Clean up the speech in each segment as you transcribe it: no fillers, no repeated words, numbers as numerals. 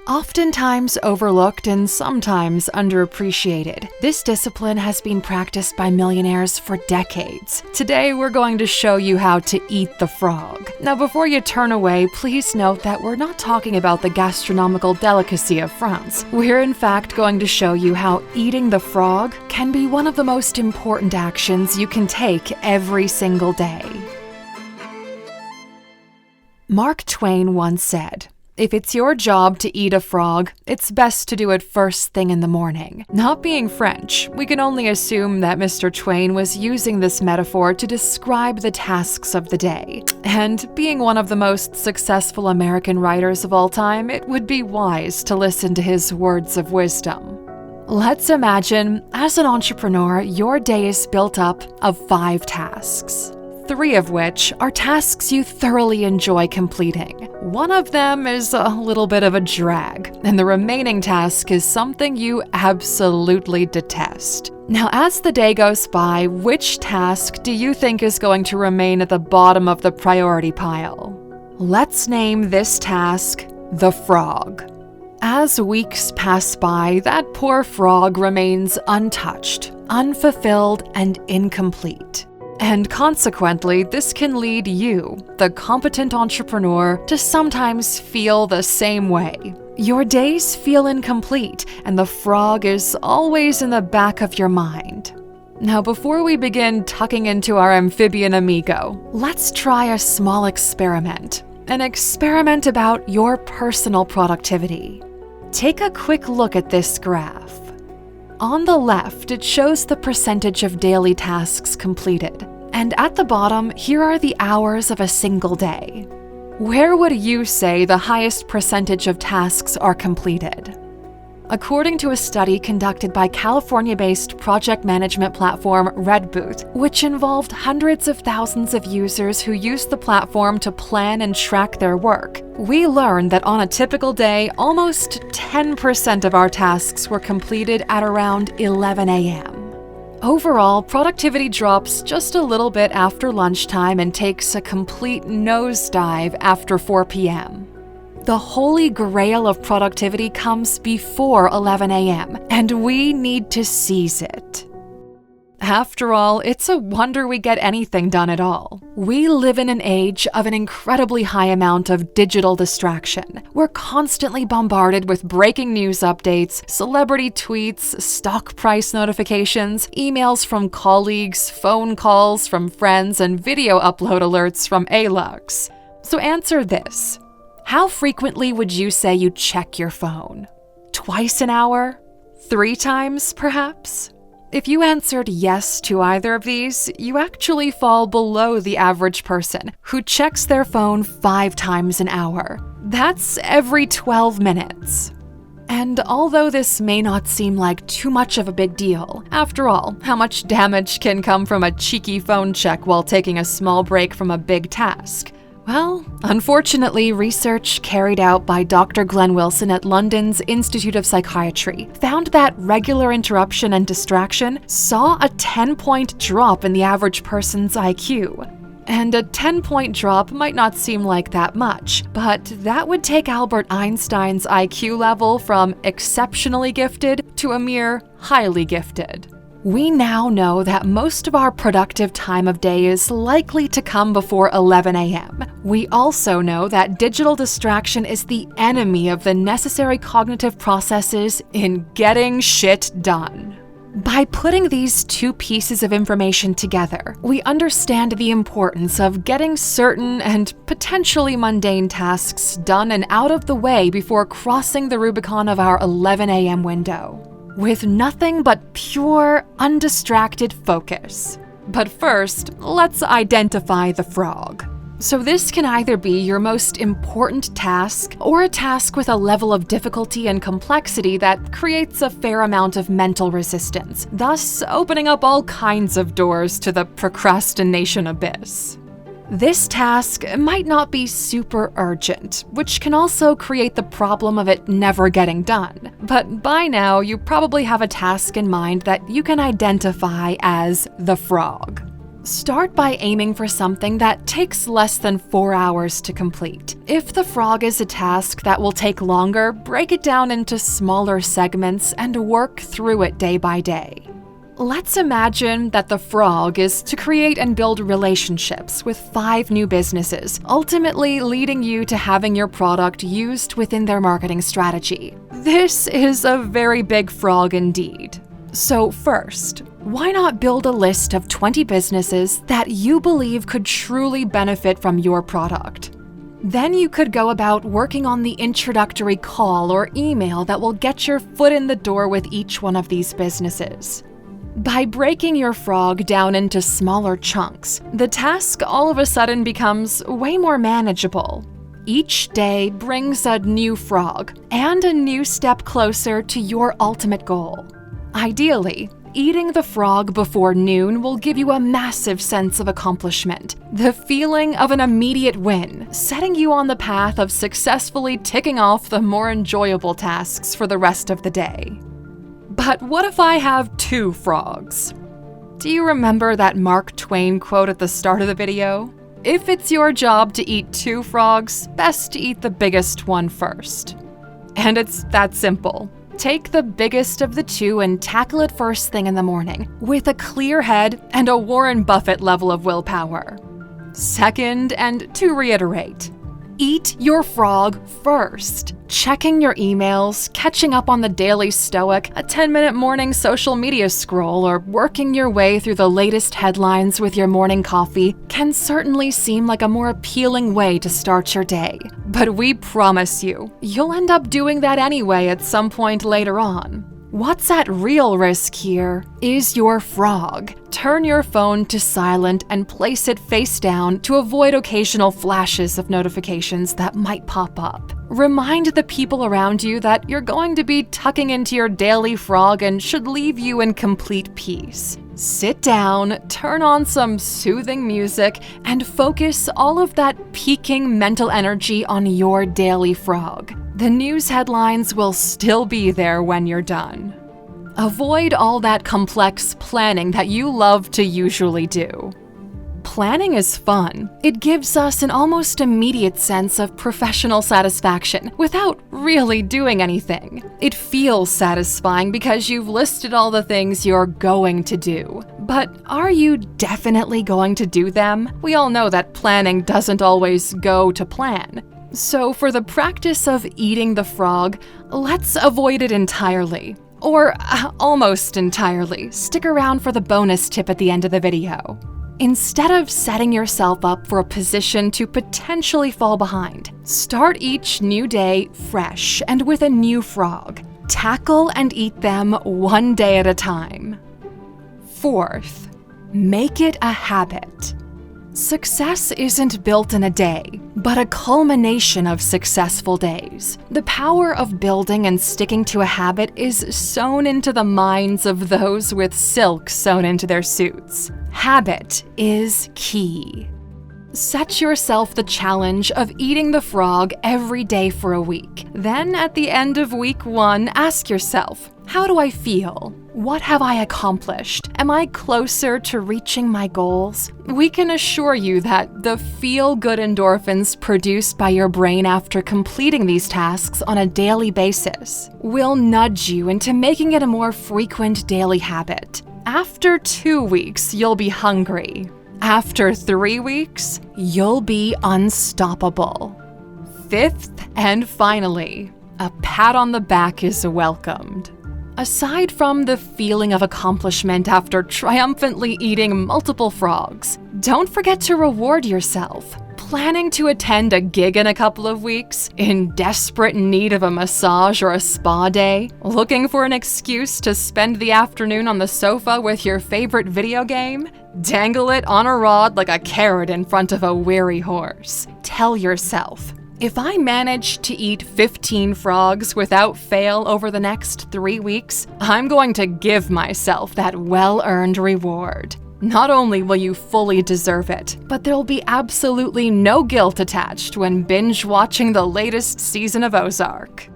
Oftentimes overlooked and sometimes underappreciated, this discipline has been practiced by millionaires for decades. Today, we're going to show you how to eat the frog. Now, before you turn away, please note that we're not talking about the gastronomical delicacy of France. We're in fact going to show you how eating the frog can be one of the most important actions you can take every single day. Mark Twain once said, "If it's your job to eat a frog, it's best to do it first thing in the morning." Not being French, we can only assume that Mr. Twain was using this metaphor to describe the tasks of the day. And being one of the most successful American writers of all time, it would be wise to listen to his words of wisdom. Let's imagine, as an entrepreneur, your day is built up of 5 tasks. 3 of which are tasks you thoroughly enjoy completing. One of them is a little bit of a drag, and the remaining task is something you absolutely detest. Now, as the day goes by, which task do you think is going to remain at the bottom of the priority pile? Let's name this task the frog. As weeks pass by, that poor frog remains untouched, unfulfilled, and incomplete. And consequently, this can lead you, the competent entrepreneur, to sometimes feel the same way. Your days feel incomplete, and the frog is always in the back of your mind. Now, before we begin tucking into our amphibian amigo, let's try a small experiment. An experiment about your personal productivity. Take a quick look at this graph. On the left, it shows the percentage of daily tasks completed. And at the bottom, here are the hours of a single day. Where would you say the highest percentage of tasks are completed? According to a study conducted by California-based project management platform Redboot, which involved hundreds of thousands of users who used the platform to plan and track their work, we learned that on a typical day, almost 10% of our tasks were completed at around 11 a.m. Overall, productivity drops just a little bit after lunchtime and takes a complete nosedive after 4 p.m. The holy grail of productivity comes before 11 a.m., and we need to seize it. After all, it's a wonder we get anything done at all. We live in an age of an incredibly high amount of digital distraction. We're constantly bombarded with breaking news updates, celebrity tweets, stock price notifications, emails from colleagues, phone calls from friends, and video upload alerts from Alux. So answer this. How frequently would you say you check your phone? Twice an hour? 3 times, perhaps? If you answered yes to either of these, you actually fall below the average person who checks their phone 5 times an hour. That's every 12 minutes. And although this may not seem like too much of a big deal, after all, how much damage can come from a cheeky phone check while taking a small break from a big task? Well, unfortunately, research carried out by Dr. Glenn Wilson at London's Institute of Psychiatry found that regular interruption and distraction saw a 10-point drop in the average person's IQ. And a 10-point drop might not seem like that much, but that would take Albert Einstein's IQ level from exceptionally gifted to a mere highly gifted. We now know that most of our productive time of day is likely to come before 11 a.m. We also know that digital distraction is the enemy of the necessary cognitive processes in getting shit done. By putting these 2 pieces of information together, we understand the importance of getting certain and potentially mundane tasks done and out of the way before crossing the Rubicon of our 11 a.m. window. With nothing but pure, undistracted focus. But first, let's identify the frog. So this can either be your most important task or a task with a level of difficulty and complexity that creates a fair amount of mental resistance, thus opening up all kinds of doors to the procrastination abyss. This task might not be super urgent, which can also create the problem of it never getting done. But by now, you probably have a task in mind that you can identify as the frog. Start by aiming for something that takes less than 4 hours to complete. If the frog is a task that will take longer, break it down into smaller segments and work through it day by day. Let's imagine that the frog is to create and build relationships with 5 new businesses, ultimately leading you to having your product used within their marketing strategy. This is a very big frog indeed. So first, why not build a list of 20 businesses that you believe could truly benefit from your product? Then you could go about working on the introductory call or email that will get your foot in the door with each one of these businesses. By breaking your frog down into smaller chunks, the task all of a sudden becomes way more manageable. Each day brings a new frog and a new step closer to your ultimate goal. Ideally, eating the frog before noon will give you a massive sense of accomplishment, the feeling of an immediate win, setting you on the path of successfully ticking off the more enjoyable tasks for the rest of the day. But what if I have 2 frogs? Do you remember that Mark Twain quote at the start of the video? If it's your job to eat 2 frogs, best to eat the biggest one first. And it's that simple. Take the biggest of the 2 and tackle it first thing in the morning, with a clear head and a Warren Buffett level of willpower. Second, and to reiterate, eat your frog first. Checking your emails, catching up on the Daily Stoic, a 10-minute morning social media scroll, or working your way through the latest headlines with your morning coffee can certainly seem like a more appealing way to start your day. But we promise you, you'll end up doing that anyway at some point later on. What's at real risk here is your frog. Turn your phone to silent and place it face down to avoid occasional flashes of notifications that might pop up. Remind the people around you that you're going to be tucking into your daily frog and should leave you in complete peace. Sit down, turn on some soothing music, and focus all of that peaking mental energy on your daily frog. The news headlines will still be there when you're done. Avoid all that complex planning that you love to usually do. Planning is fun. It gives us an almost immediate sense of professional satisfaction without really doing anything. It feels satisfying because you've listed all the things you're going to do. But are you definitely going to do them? We all know that planning doesn't always go to plan. So for the practice of eating the frog, let's avoid it entirely. Or almost entirely. Stick around for the bonus tip at the end of the video. Instead of setting yourself up for a position to potentially fall behind, start each new day fresh and with a new frog. Tackle and eat them one day at a time. Fourth, make it a habit. Success isn't built in a day, but a culmination of successful days. The power of building and sticking to a habit is sewn into the minds of those with silk sewn into their suits. Habit is key. Set yourself the challenge of eating the frog every day for a week. Then at the end of week 1, ask yourself, how do I feel? What have I accomplished? Am I closer to reaching my goals? We can assure you that the feel-good endorphins produced by your brain after completing these tasks on a daily basis will nudge you into making it a more frequent daily habit. After 2 weeks, you'll be hungry. After 3 weeks, you'll be unstoppable. Fifth and finally, a pat on the back is welcomed. Aside from the feeling of accomplishment after triumphantly eating multiple frogs, don't forget to reward yourself. Planning to attend a gig in a couple of weeks? In desperate need of a massage or a spa day? Looking for an excuse to spend the afternoon on the sofa with your favorite video game? Dangle it on a rod like a carrot in front of a weary horse. Tell yourself, if I manage to eat 15 frogs without fail over the next 3 weeks, I'm going to give myself that well-earned reward. Not only will you fully deserve it, but there'll be absolutely no guilt attached when binge-watching the latest season of Ozark.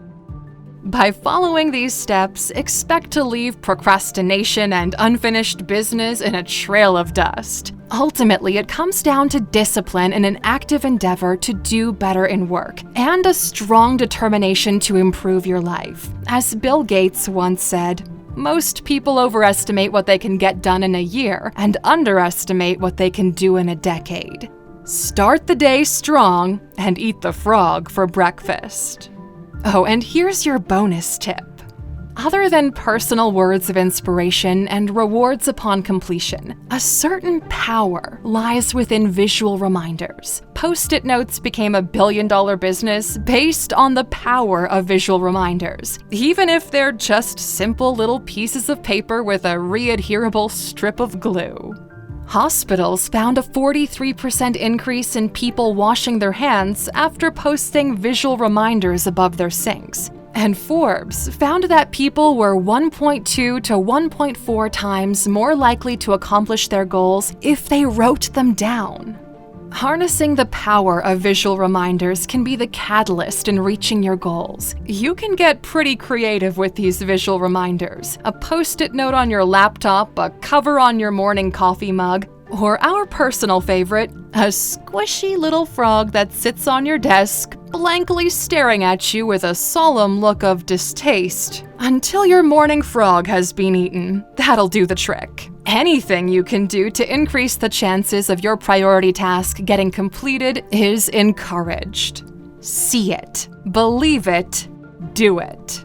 By following these steps, expect to leave procrastination and unfinished business in a trail of dust. Ultimately, it comes down to discipline and an active endeavor to do better in work, and a strong determination to improve your life. As Bill Gates once said, "Most people overestimate what they can get done in a year and underestimate what they can do in a decade." Start the day strong and eat the frog for breakfast. Oh, and here's your bonus tip. Other than personal words of inspiration and rewards upon completion, a certain power lies within visual reminders. Post-it notes became a billion-dollar business based on the power of visual reminders, even if they're just simple little pieces of paper with a readherable strip of glue. Hospitals found a 43% increase in people washing their hands after posting visual reminders above their sinks. And Forbes found that people were 1.2 to 1.4 times more likely to accomplish their goals if they wrote them down. Harnessing the power of visual reminders can be the catalyst in reaching your goals. You can get pretty creative with these visual reminders. A post-it note on your laptop, a cover on your morning coffee mug, or our personal favorite, a squishy little frog that sits on your desk, blankly staring at you with a solemn look of distaste until your morning frog has been eaten. That'll do the trick. Anything you can do to increase the chances of your priority task getting completed is encouraged. See it, believe it, do it.